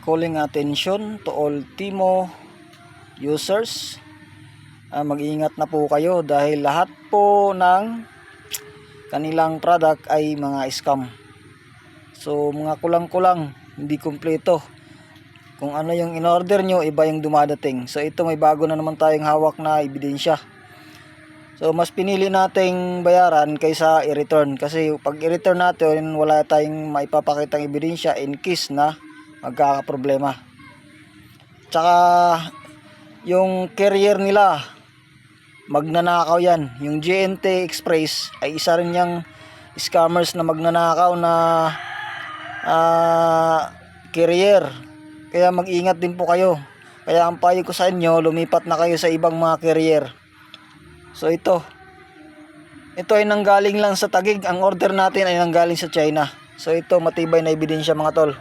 calling attention to all Timo users. Mag-iingat na po kayo dahil lahat po ng kanilang product ay mga scam. So mga kulang-kulang, hindi kumpleto. Kung ano yung in-order nyo, iba yung dumadating. So ito, may bago na naman tayong hawak na ebidensya. So mas pinili nating bayaran kaysa i-return. Kasi pag i-return natin, wala tayong maipapakitang ebidensya in case na magkakaproblema. Tsaka yung carrier nila, magnanakaw yan. Yung GNT Express ay isa rin yung scammers na magnanakaw na carrier. Kaya mag-ingat din po kayo. Kaya ang payo ko sa inyo, lumipat na kayo sa ibang mga carrier. So ito ay nanggaling lang sa Taguig. Ang order natin ay nanggaling sa China. So ito, matibay na ebidensya mga tol.